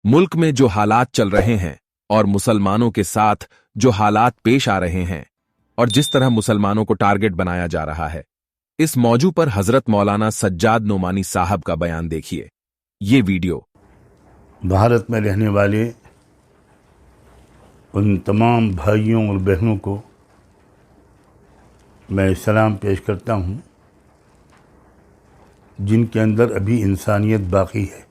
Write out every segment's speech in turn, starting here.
मुल्क में जो हालात चल रहे हैं और मुसलमानों के साथ जो हालात पेश आ रहे हैं और जिस तरह मुसलमानों को टारगेट बनाया जा रहा है, इस मौजू पर हजरत मौलाना सज्जाद नोमानी साहब का बयान देखिए। ये वीडियो भारत में रहने वाले उन तमाम भाइयों और बहनों को मैं सलाम पेश करता हूँ जिनके अंदर अभी इंसानियत बाकी है।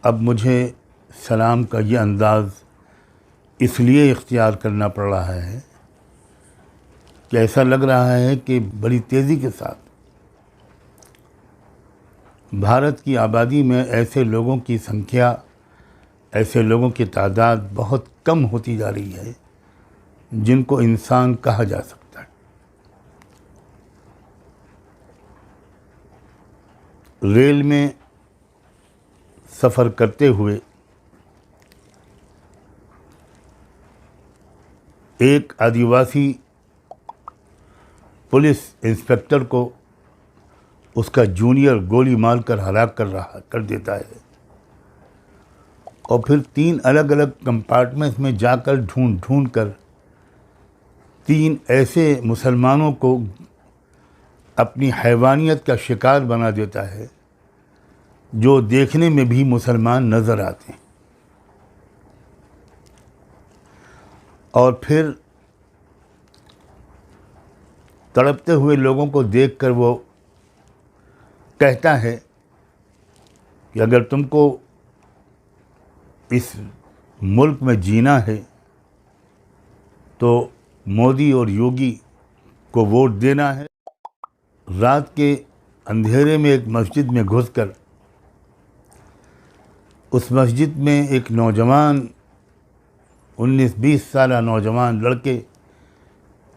अब मुझे सलाम का ये अंदाज़ इसलिए इख्तियार करना पड़ रहा है कि ऐसा लग रहा है कि बड़ी तेज़ी के साथ भारत की आबादी में ऐसे लोगों की संख्या, ऐसे लोगों की तादाद बहुत कम होती जा रही है जिनको इंसान कहा जा सकता है। रेल में सफ़र करते हुए एक आदिवासी पुलिस इंस्पेक्टर को उसका जूनियर गोली मारकर हलाक कर देता है और फिर 3 अलग अलग कंपार्टमेंट्स में जाकर ढूंढ कर 3 ऐसे मुसलमानों को अपनी हैवानियत का शिकार बना देता है जो देखने में भी मुसलमान नज़र आते हैं। और फिर तड़पते हुए लोगों को देखकर वो कहता है कि अगर तुमको इस मुल्क में जीना है तो मोदी और योगी को वोट देना है। रात के अंधेरे में एक मस्जिद में घुसकर उस मस्जिद में एक नौजवान 19-20 साला नौजवान लड़के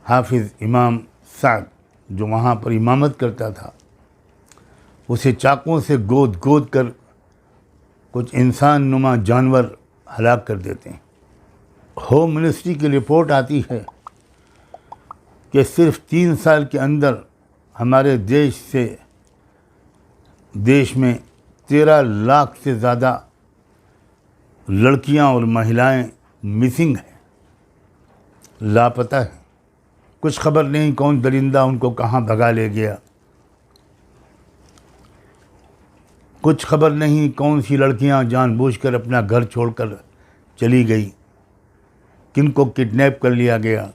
हाफिज़ इमाम साद जो वहाँ पर इमामत करता था, उसे चाकुओं से गोद कर कुछ इंसान नुमा जानवर हलाक कर देते हैं। होम मिनिस्ट्री की रिपोर्ट आती है कि सिर्फ 3 साल के अंदर हमारे देश में 13 लाख से ज़्यादा लड़कियां और महिलाएं मिसिंग हैं, लापता है। कुछ खबर नहीं कौन दरिंदा उनको कहाँ भगा ले गया, कुछ खबर नहीं कौन सी लड़कियां जानबूझकर अपना घर छोड़कर चली गई, किनको किडनैप कर लिया गया,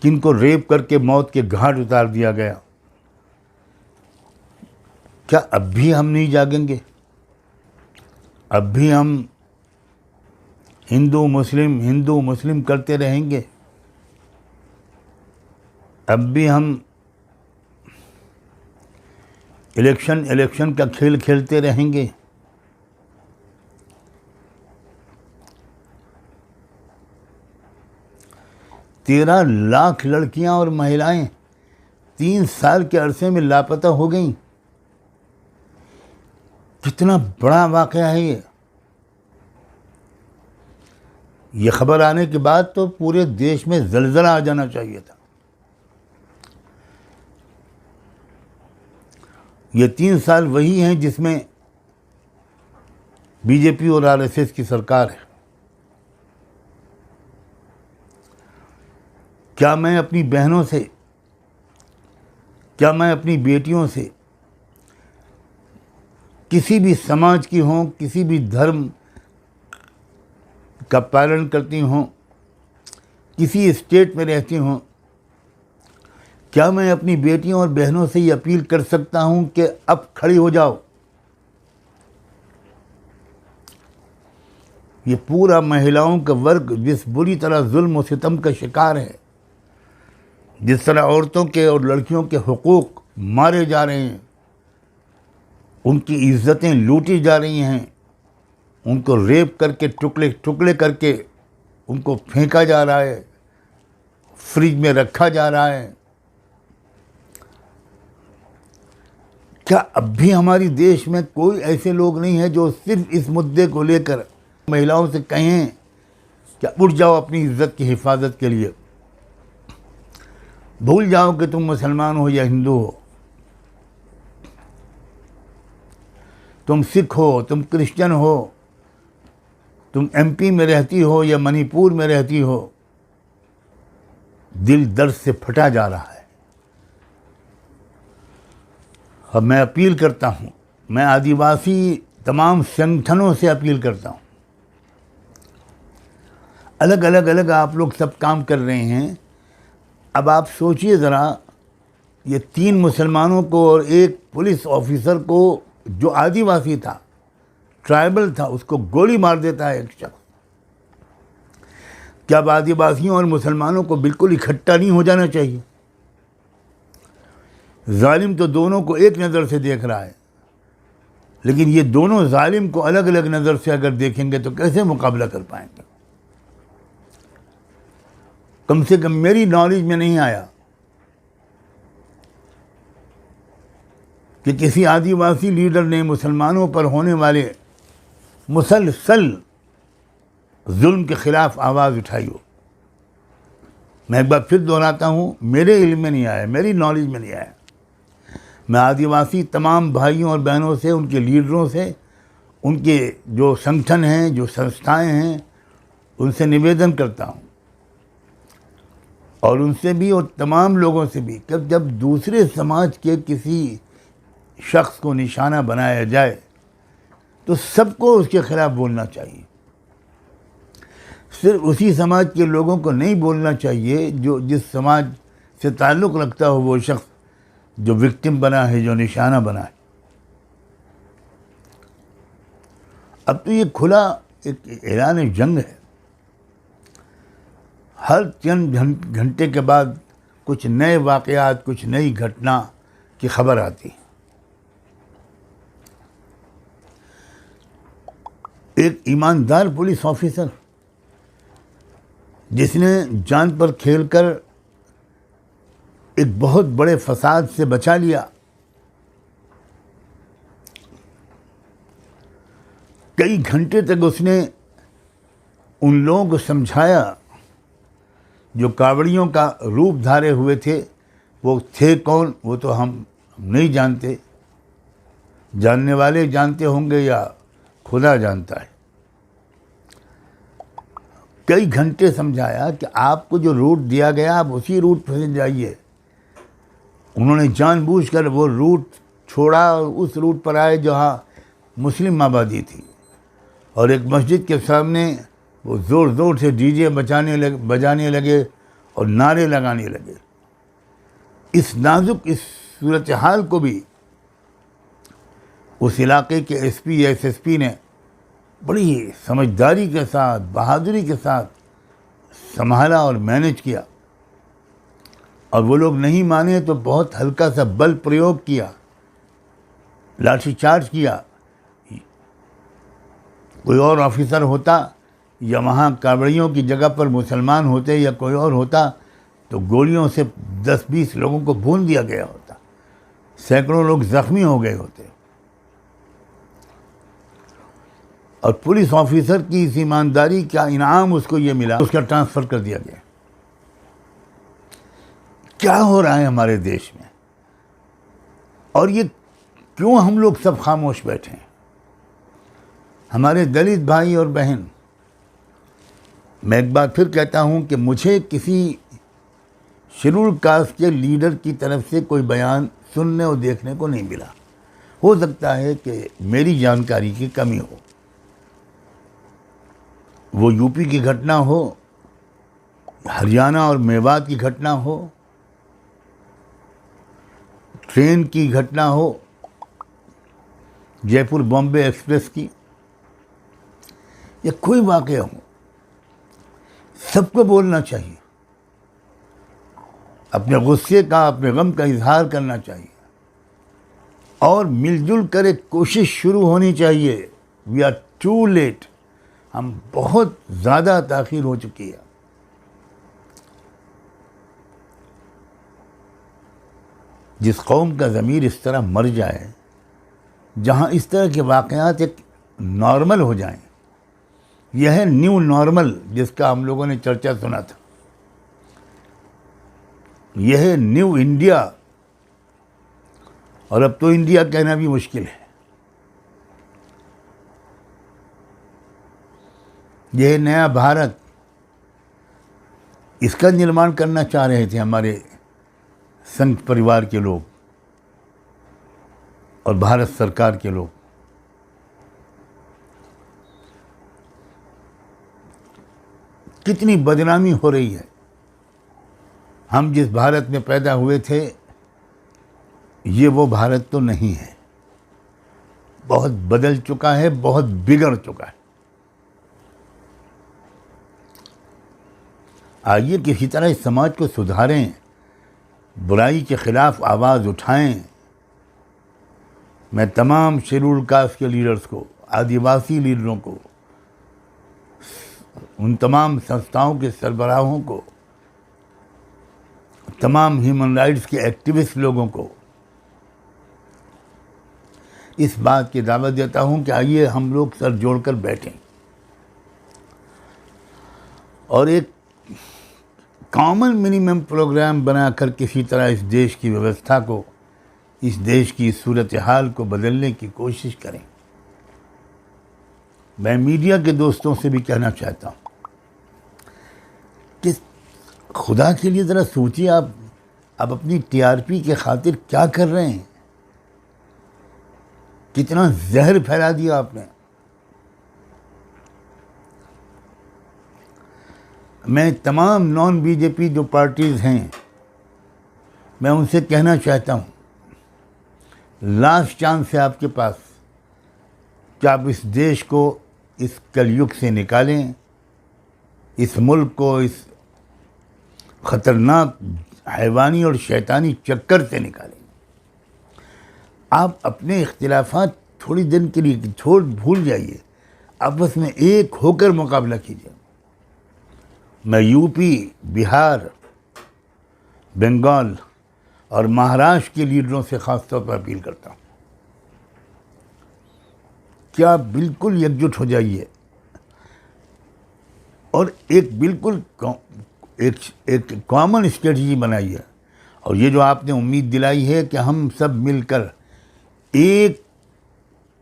किनको रेप करके मौत के घाट उतार दिया गया। क्या अब भी हम नहीं जागेंगे? अब भी हम हिंदू मुस्लिम करते रहेंगे? अब भी हम इलेक्शन का खेल खेलते रहेंगे? तेरह लाख लड़कियां और महिलाएं 3 साल के अरसे में लापता हो गईं। कितना बड़ा वाक़या है ये खबर आने के बाद तो पूरे देश में ज़लज़ला आ जाना चाहिए था। ये 3 साल वही हैं जिसमें बीजेपी और आरएसएस की सरकार है। क्या मैं अपनी बहनों से, क्या मैं अपनी बेटियों से, किसी भी समाज की हों, किसी भी धर्म का पालन करती हों, किसी स्टेट में रहती हों, क्या मैं अपनी बेटियों और बहनों से ये अपील कर सकता हूं कि अब खड़ी हो जाओ? ये पूरा महिलाओं का वर्ग जिस बुरी तरह जुल्म और सितम का शिकार है, जिस तरह औरतों के और लड़कियों के हुकूक मारे जा रहे हैं, उनकी इज्जतें लूटी जा रही हैं, उनको रेप करके टुकड़े करके उनको फेंका जा रहा है, फ्रिज में रखा जा रहा है। क्या अब भी हमारे देश में कोई ऐसे लोग नहीं हैं जो सिर्फ इस मुद्दे को लेकर महिलाओं से कहें कि उठ जाओ अपनी इज्जत की हिफाजत के लिए, भूल जाओ कि तुम मुसलमान हो या हिंदू हो? तुम सिख हो, तुम क्रिश्चियन हो, तुम एमपी में रहती हो या मणिपुर में रहती हो, दिल दर्द से फटा जा रहा है। अब मैं अपील करता हूँ, मैं आदिवासी तमाम संगठनों से अपील करता हूँ, अलग आप लोग सब काम कर रहे हैं। अब आप सोचिए ज़रा, ये 3 मुसलमानों को और एक पुलिस ऑफिसर को जो आदिवासी था, ट्राइबल था, उसको गोली मार देता है एक शख्स। क्या अब आदिवासियों और मुसलमानों को बिल्कुल इकट्ठा नहीं हो जाना चाहिए? जालिम तो दोनों को एक नज़र से देख रहा है, लेकिन ये दोनों जालिम को अलग अलग नज़र से अगर देखेंगे तो कैसे मुकाबला कर पाएंगे? कम से कम मेरी नॉलेज में नहीं आया कि किसी आदिवासी लीडर ने मुसलमानों पर होने वाले मुसलसल जुल्म के खिलाफ आवाज़ उठाई हो। मैं एक बार फिर दोहराता हूँ, मेरे इल्म में नहीं आया, मेरी नॉलेज में नहीं आया। मैं आदिवासी तमाम भाइयों और बहनों से, उनके लीडरों से, उनके जो संगठन हैं, जो संस्थाएं हैं, उनसे निवेदन करता हूँ, और उनसे भी और तमाम लोगों से भी, कि जब दूसरे समाज के किसी शख्स को निशाना बनाया जाए तो सबको उसके खिलाफ बोलना चाहिए। सिर्फ उसी समाज के लोगों को नहीं बोलना चाहिए जो जिस समाज से ताल्लुक़ रखता हो वो शख्स जो विक्टिम बना है, जो निशाना बना है। अब तो ये खुला एक ऐलान जंग है। हर चंद घंटे के बाद कुछ नए वाक़यात, कुछ नई घटना की खबर आती है। एक ईमानदार पुलिस ऑफिसर जिसने जान पर खेलकर एक बहुत बड़े फसाद से बचा लिया, कई घंटे तक उसने उन लोगों को समझाया जो कावड़ियों का रूप धारे हुए थे। वो थे कौन वो तो हम नहीं जानते, जानने वाले जानते होंगे या खुदा जानता है। कई घंटे समझाया कि आपको जो रूट दिया गया आप उसी रूट पर जाइए। उन्होंने जानबूझकर वो रूट छोड़ा और उस रूट पर आए जहाँ मुस्लिम आबादी थी, और एक मस्जिद के सामने वो ज़ोर ज़ोर से डीजे बजाने लगे और नारे लगाने लगे। इस नाजुक इस सूरत हाल को भी उस इलाके के एसपी या एसएसपी ने बड़ी समझदारी के साथ, बहादुरी के साथ संभाला और मैनेज किया। और वो लोग नहीं माने तो बहुत हल्का सा बल प्रयोग किया, लाठीचार्ज किया। कोई और ऑफिसर होता या वहाँ कावड़ियों की जगह पर मुसलमान होते या कोई और होता तो गोलियों से 10-20 लोगों को भून दिया गया होता, सैकड़ों लोग जख्मी हो गए होते। और पुलिस ऑफिसर की इस ईमानदारी का इनाम उसको ये मिला, उसका ट्रांसफ़र कर दिया गया। क्या हो रहा है हमारे देश में, और ये क्यों हम लोग सब खामोश बैठे हैं? हमारे दलित भाई और बहन, मैं एक बार फिर कहता हूँ कि मुझे किसी शेड्यूल कास्ट के लीडर की तरफ से कोई बयान सुनने और देखने को नहीं मिला। हो सकता है कि मेरी जानकारी की कमी हो। वो यूपी की घटना हो, हरियाणा और मेवात की घटना हो, ट्रेन की घटना हो, जयपुर बॉम्बे एक्सप्रेस की, या कोई वाक़या हो, सबको बोलना चाहिए। अपने गुस्से का, अपने गम का इजहार करना चाहिए और मिलजुल कर एक कोशिश शुरू होनी चाहिए। वी आर टू लेट, हम बहुत ज़्यादा ताख़ीर हो चुकी है। जिस कौम का ज़मीर इस तरह मर जाए, जहाँ इस तरह के वाक़यात एक नॉर्मल हो जाएं, यह है न्यू नॉर्मल जिसका हम लोगों ने चर्चा सुना था। यह है न्यू इंडिया, और अब तो इंडिया कहना भी मुश्किल है। यह नया भारत, इसका निर्माण करना चाह रहे थे हमारे संघ परिवार के लोग और भारत सरकार के लोग। कितनी बदनामी हो रही है। हम जिस भारत में पैदा हुए थे, ये वो भारत तो नहीं है, बहुत बदल चुका है, बहुत बिगड़ चुका है। आइए किसी तरह इस समाज को सुधारें, बुराई के खिलाफ आवाज़ उठाएं। मैं तमाम शेड्यूल्ड कास्ट के लीडर्स को, आदिवासी लीडरों को, उन तमाम संस्थाओं के सरबराहों को, तमाम ह्यूमन राइट्स के एक्टिविस्ट लोगों को इस बात की दावत देता हूं कि आइए हम लोग सर जोड़कर बैठें और एक कॉमन मिनिमम प्रोग्राम बनाकर किसी तरह इस देश की व्यवस्था को, इस देश की सूरत हाल को बदलने की कोशिश करें। मैं मीडिया के दोस्तों से भी कहना चाहता हूं कि खुदा के लिए ज़रा सोचिए, आप अपनी टीआरपी के खातिर क्या कर रहे हैं। कितना जहर फैला दिया आपने। मैं तमाम नॉन बीजेपी जो पार्टीज़ हैं, मैं उनसे कहना चाहता हूँ, लास्ट चांस है आपके पास कि आप इस देश को इस कलयुग से निकालें, इस मुल्क को इस ख़तरनाक हैवानी और शैतानी चक्कर से निकालें। आप अपने इख्तिलाफात थोड़ी दिन के लिए भूल जाइए, आपस में एक होकर मुकाबला कीजिए। मैं यूपी, बिहार, बंगाल और महाराष्ट्र के लीडरों से ख़ास तौर पर अपील करता हूँ कि आप बिल्कुल एकजुट हो जाइए और एक बिल्कुल एक कॉमन स्ट्रेटजी बनाइए। और ये जो आपने उम्मीद दिलाई है कि हम सब मिलकर एक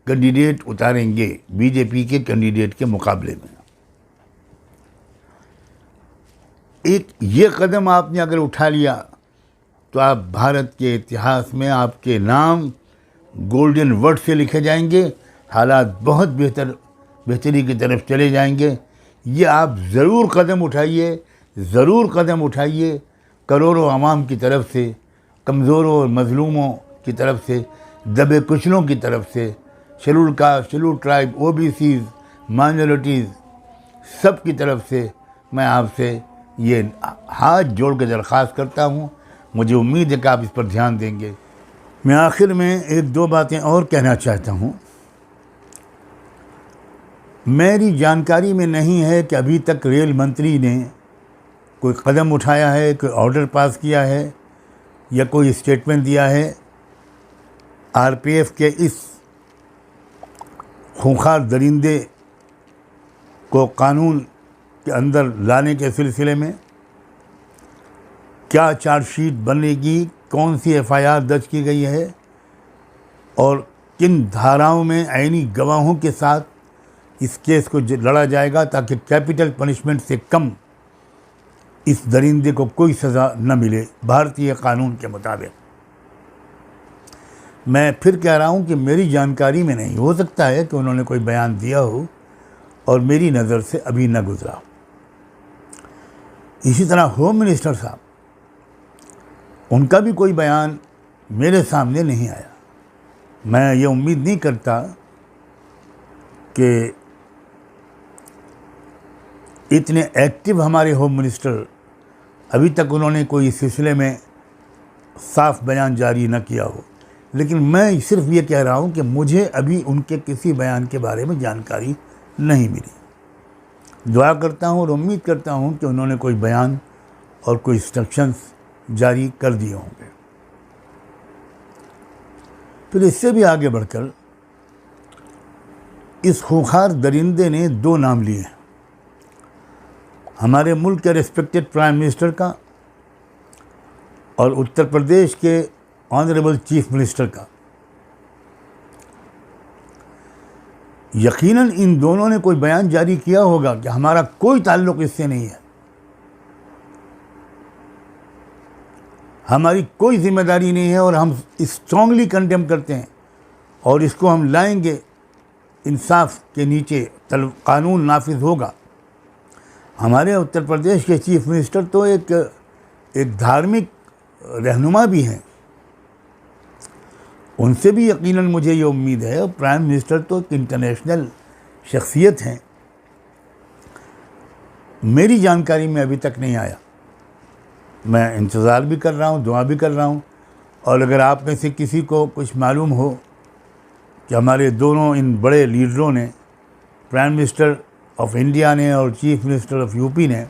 कैंडिडेट उतारेंगे बीजेपी के कैंडिडेट के मुकाबले में, एक ये कदम आपने अगर उठा लिया तो आप भारत के इतिहास में आपके नाम गोल्डन वर्ड से लिखे जाएंगे। हालात बहुत बेहतरी की तरफ चले जाएंगे। ये आप ज़रूर कदम उठाइए, ज़रूर कदम उठाइए। करोड़ों आवाम की तरफ से, कमज़ोरों और मज़लूमों की तरफ से, दबे कुचलों की तरफ से, scheduled caste, scheduled tribe, OBCs, minorities, सब की तरफ से मैं आपसे ये हाथ जोड़ के दरख्वास्त करता हूँ। मुझे उम्मीद है कि आप इस पर ध्यान देंगे। मैं आखिर में एक दो बातें और कहना चाहता हूँ। मेरी जानकारी में नहीं है कि अभी तक रेल मंत्री ने कोई कदम उठाया है, कोई ऑर्डर पास किया है या कोई स्टेटमेंट दिया है आरपीएफ के इस खूंखार दरिंदे को कानून के अंदर लाने के सिलसिले में। क्या चार्जशीट बनेगी, कौन सी एफआईआर दर्ज की गई है और किन धाराओं में ऐनी गवाहों के साथ इस केस को लड़ा जाएगा ताकि कैपिटल पनिशमेंट से कम इस दरिंदे को कोई सज़ा न मिले भारतीय कानून के मुताबिक। मैं फिर कह रहा हूं कि मेरी जानकारी में नहीं, हो सकता है कि उन्होंने कोई बयान दिया हो और मेरी नज़र से अभी न गुजरा। इसी तरह होम मिनिस्टर साहब, उनका भी कोई बयान मेरे सामने नहीं आया। मैं ये उम्मीद नहीं करता कि इतने एक्टिव हमारे होम मिनिस्टर, अभी तक उन्होंने कोई इस सिलसिले में साफ बयान जारी न किया हो। लेकिन मैं सिर्फ ये कह रहा हूँ कि मुझे अभी उनके किसी बयान के बारे में जानकारी नहीं मिली। दुआ करता हूँ और उम्मीद करता हूँ कि उन्होंने कोई बयान और कोई इंस्ट्रक्शंस जारी कर दिए होंगे। फिर इससे भी आगे बढ़कर इस खूंखार दरिंदे ने दो नाम लिए, हमारे मुल्क के रिस्पेक्टेड प्राइम मिनिस्टर का और उत्तर प्रदेश के ऑनरेबल चीफ मिनिस्टर का। यकीनन इन दोनों ने कोई बयान जारी किया होगा कि हमारा कोई ताल्लुक़ इससे नहीं है, हमारी कोई जिम्मेदारी नहीं है और हम स्ट्रांगली कंडेम करते हैं और इसको हम लाएंगे इंसाफ के नीचे, कानून नाफिज होगा। हमारे उत्तर प्रदेश के चीफ मिनिस्टर तो एक धार्मिक रहनुमा भी हैं, उनसे भी यकीनन मुझे ये उम्मीद है। और प्राइम मिनिस्टर तो एक इंटरनेशनल शख्सियत हैं, मेरी जानकारी में अभी तक नहीं आया। मैं इंतज़ार भी कर रहा हूँ, दुआ भी कर रहा हूँ। और अगर आप में से किसी को कुछ मालूम हो कि हमारे दोनों इन बड़े लीडरों ने, प्राइम मिनिस्टर ऑफ इंडिया ने और चीफ मिनिस्टर ऑफ यूपी ने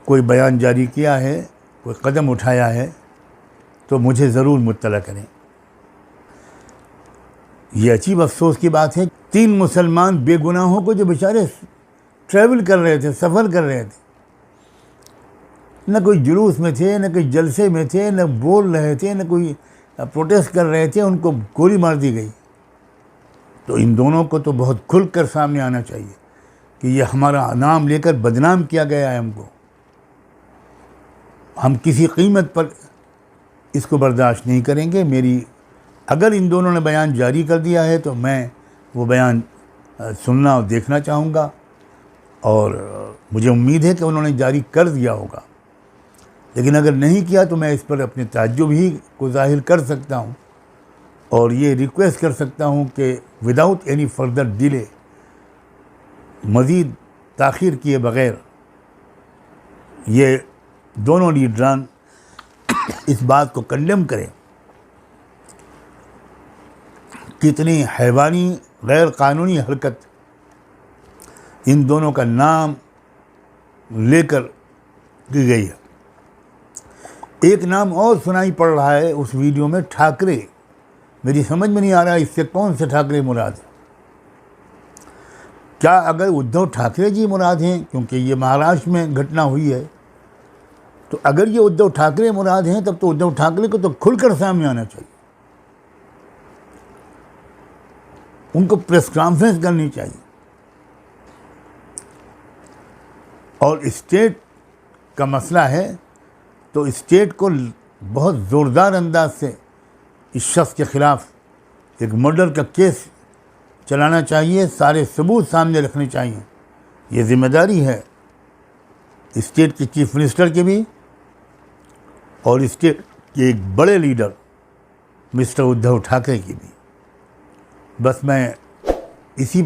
कोई बयान जारी किया है, कोई कदम उठाया है, तो मुझे ज़रूर मुत्तला करें। ये अजीब अफसोस की बात है, 3 मुसलमान बेगुनाहों को जो बेचारे ट्रैवल कर रहे थे, सफ़र कर रहे थे, न कोई जुलूस में थे, न कोई जलसे में थे, न बोल रहे थे, न कोई प्रोटेस्ट कर रहे थे, उनको गोली मार दी गई। तो इन दोनों को तो बहुत खुलकर सामने आना चाहिए कि ये हमारा नाम लेकर बदनाम किया गया है, हम किसी कीमत पर इसको बर्दाश्त नहीं करेंगे। अगर इन दोनों ने बयान जारी कर दिया है तो मैं वो बयान सुनना और देखना चाहूँगा, और मुझे उम्मीद है कि उन्होंने जारी कर दिया होगा। लेकिन अगर नहीं किया तो मैं इस पर अपने ताज्जुब ही को ज़ाहिर कर सकता हूँ और ये रिक्वेस्ट कर सकता हूँ कि विदाउट एनी फर्दर डिले, मज़ीद ताख़ीर किए बग़ैर ये दोनों लीडरान इस बात को कंडेम करें। कितनी हैवानी गैर कानूनी हरकत इन दोनों का नाम लेकर की गई है। एक नाम और सुनाई पड़ रहा है उस वीडियो में, ठाकरे। मेरी समझ में नहीं आ रहा इससे कौन से ठाकरे मुराद है। क्या अगर उद्धव ठाकरे जी मुराद हैं, क्योंकि ये महाराष्ट्र में घटना हुई है, तो अगर ये उद्धव ठाकरे मुराद हैं तब तो उद्धव ठाकरे को तो खुलकर सामने आना चाहिए, उनको प्रेस कॉन्फ्रेंस करनी चाहिए और स्टेट का मसला है तो स्टेट को बहुत ज़ोरदार अंदाज से इस शख्स के ख़िलाफ़ एक मर्डर का केस चलाना चाहिए, सारे सबूत सामने रखने चाहिए। ये ज़िम्मेदारी है स्टेट के चीफ मिनिस्टर की भी और स्टेट के एक बड़े लीडर मिस्टर उद्धव ठाकरे की भी। बस मैं इसी